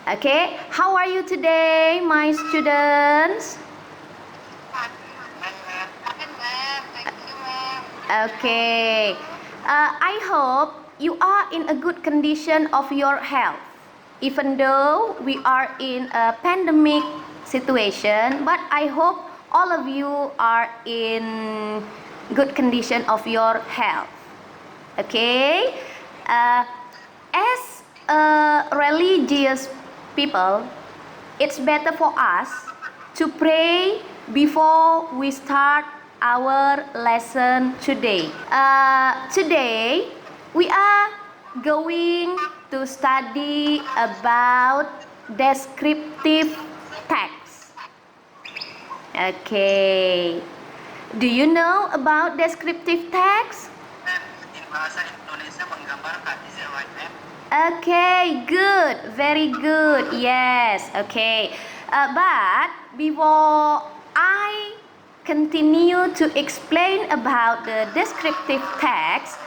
Okay, how are you today, my students? Okay, I hope you are in a good condition of your health. Even though we are in a pandemic situation, but I hope all of you are in good condition of your health. Okay, as a religious people, it's better for us to pray before we start our lesson today. Today we are going to study about descriptive text. Okay, do you know about descriptive text? Bahasa Indonesia menggambarkan, is it right, ma'am? Okay, good, very good. Yes, okay. But before I continue to explain about the descriptive text,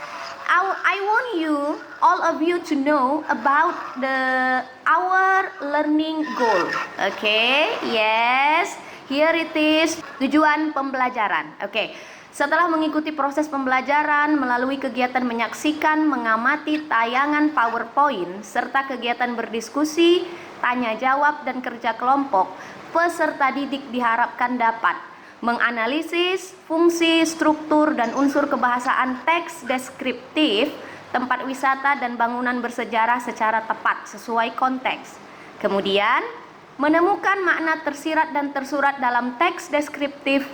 I want you, all of you, to know about our learning goal. Okay, yes. Here it is, tujuan pembelajaran. Okay. Setelah mengikuti proses pembelajaran melalui kegiatan menyaksikan, mengamati tayangan PowerPoint, serta kegiatan berdiskusi, tanya jawab, dan kerja kelompok, peserta didik diharapkan dapat menganalisis fungsi, struktur, dan unsur kebahasaan teks deskriptif, tempat wisata, dan bangunan bersejarah secara tepat sesuai konteks. Kemudian, menemukan makna tersirat dan tersurat dalam teks deskriptif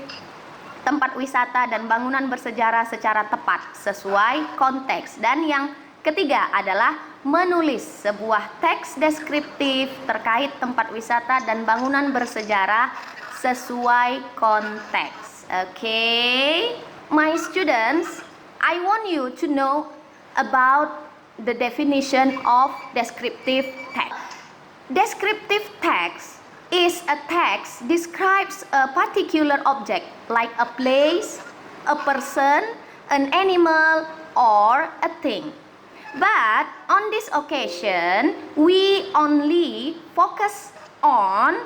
tempat wisata dan bangunan bersejarah secara tepat sesuai konteks. Dan yang ketiga adalah menulis sebuah teks deskriptif terkait tempat wisata dan bangunan bersejarah sesuai konteks. Okay, my students, I want you to know about the definition of descriptive text. Descriptive text is a text describes a particular object like a place, a person, an animal, or a thing. But on this occasion, we only focus on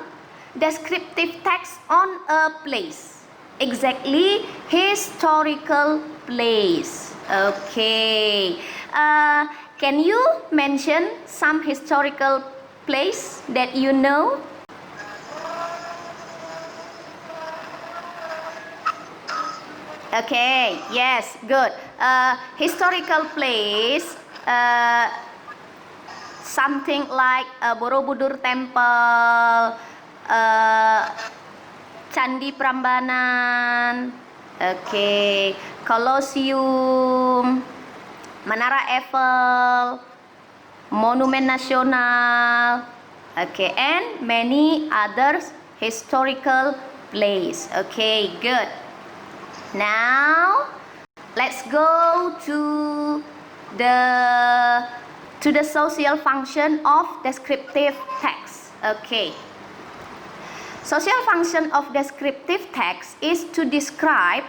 descriptive text on a place, exactly historical place. Okay, can you mention some historical place that you know? Okay, yes, good. Historical place, something like Borobudur Temple, Candi Prambanan, okay, Colosseum, Menara Eiffel, Monumen Nasional, okay, and many others historical place. Okay, good. Now, let's go to the social function of descriptive text. Okay. Social function of descriptive text is to describe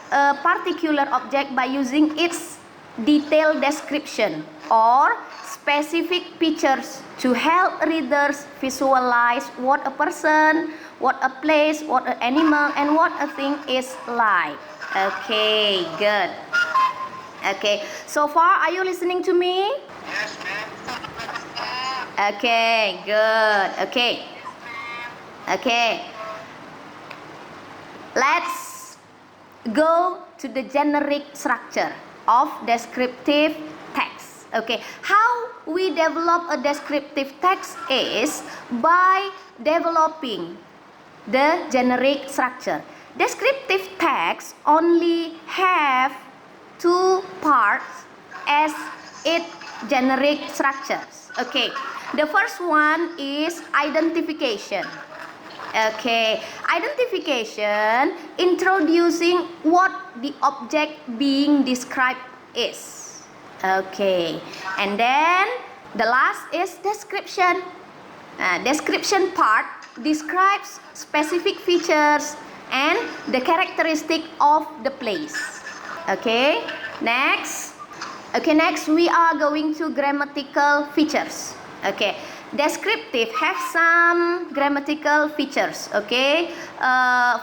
a particular object by using its detailed description or specific features to help readers visualize what a person, what a place, what an animal, and what a thing is like. Okay, good. Okay, so far are you listening to me? Yes, ma'am. Okay, good. Okay. Okay. Let's go to the generic structure of descriptive text. Okay, how we develop a descriptive text is by developing the generic structure. Descriptive text only have two parts as its generic structures. Okay, the first one is identification. Okay, identification introducing what the object being described is. Okay, and then the last is description. Description part describes specific features and the characteristic of the place. Okay, next we are going to grammatical features. Okay, descriptive have some grammatical features. Okay,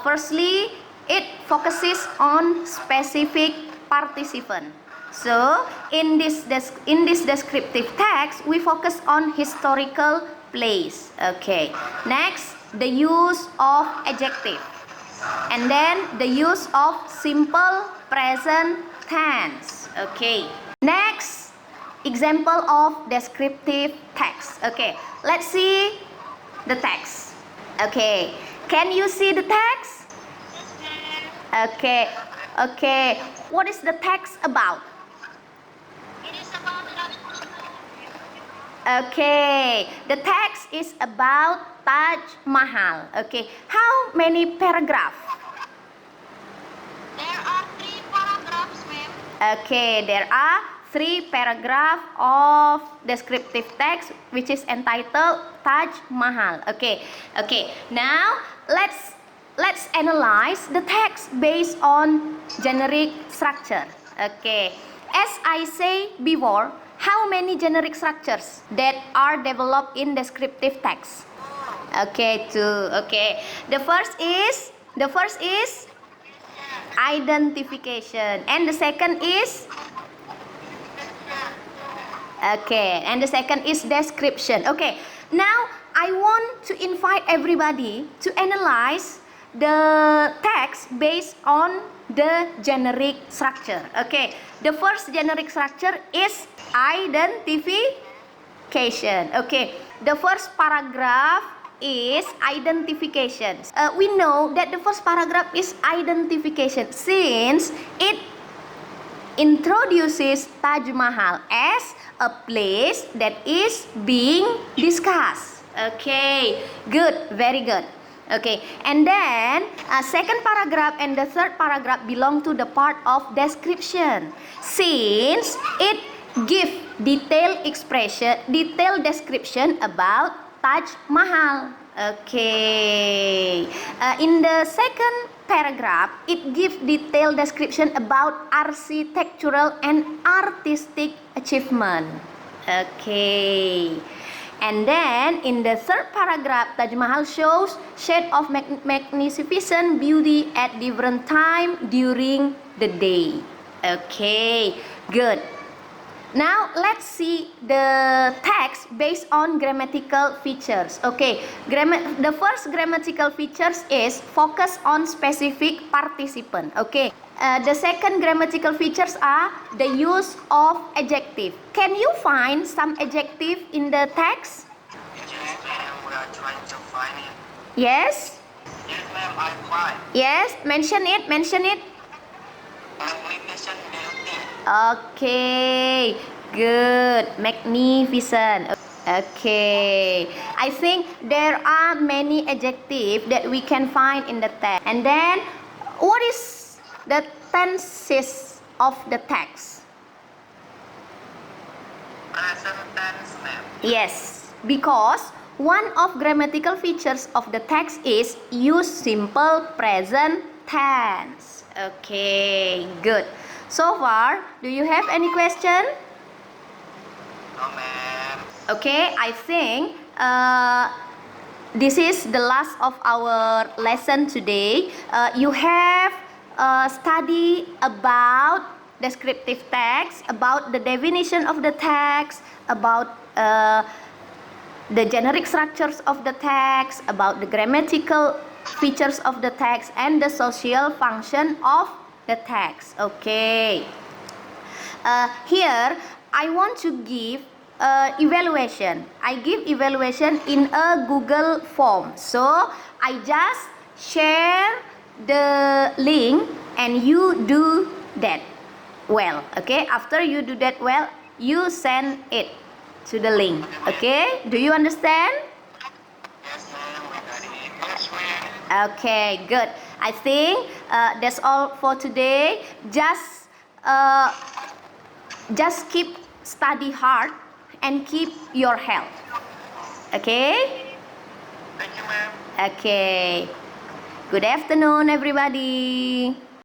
firstly, it focuses on specific participant. So in this descriptive text, we focus on historical place. Okay, next, the use of adjective, and then the use of simple present tense. Okay, next, example of descriptive text. Okay, let's see the text. Okay, can you see the text? Okay, okay, what is the text about? It is about Taj Mahal. Okay, the text is about Taj Mahal. Okay, how many paragraphs? There are 3 paragraphs, ma'am. Okay, there are 3 paragraphs of descriptive text which is entitled Taj Mahal. Okay, okay. Now let's analyze the text based on generic structure. Okay, as I say before, how many generic structures that are developed in descriptive text? Okay, 2. Okay, the first is identification, and the second is description. Okay, now I want to invite everybody to analyze the text based on the generic structure. Okay, the first generic structure is identification. Okay, the first paragraph is identification. We know that the first paragraph is identification since it introduces Taj Mahal as a place that is being discussed. Okay, good, very good. Okay, and then second paragraph and the third paragraph belong to the part of description since it gives detailed description about Taj Mahal. Okay, in the second paragraph, it gives detailed description about architectural and artistic achievement. Okay, and then in the third paragraph, Taj Mahal shows shade of magnificent beauty at different time during the day. Okay, good. Now let's see the text based on grammatical features. Okay, the first grammatical features is focus on specific participant. Okay, the second grammatical features are the use of adjective. Can you find some adjective in the text? Yes, ma'am, we are trying to find it. Yes. Yes, ma'am, I tried. Yes. Mention it. Magnificent beauty. Okay, good, magnificent. Okay, I think there are many adjectives that we can find in the text. And then, what is the tenses of the text? Present tense, ma'am. Yes, because one of grammatical features of the text is use simple present tense. Okay, good. So far, do you have any question? No, ma'am. Okay, I think this is the last of our lesson today. You have studied about descriptive text, about the definition of the text, about the generic structures of the text, about the grammatical features of the text, and the social function of the text. Okay. Here I want to give evaluation. I give evaluation in a Google form. So I just share the link and you do that well. Okay. After you do that well, you send it to the link. Okay. Do you understand? Yes, ma'am, we got it. Yes, ma'am. Okay, good. I think that's all for today. Just keep study hard and keep your health. Okay? Thank you, ma'am. Okay. Good afternoon, everybody.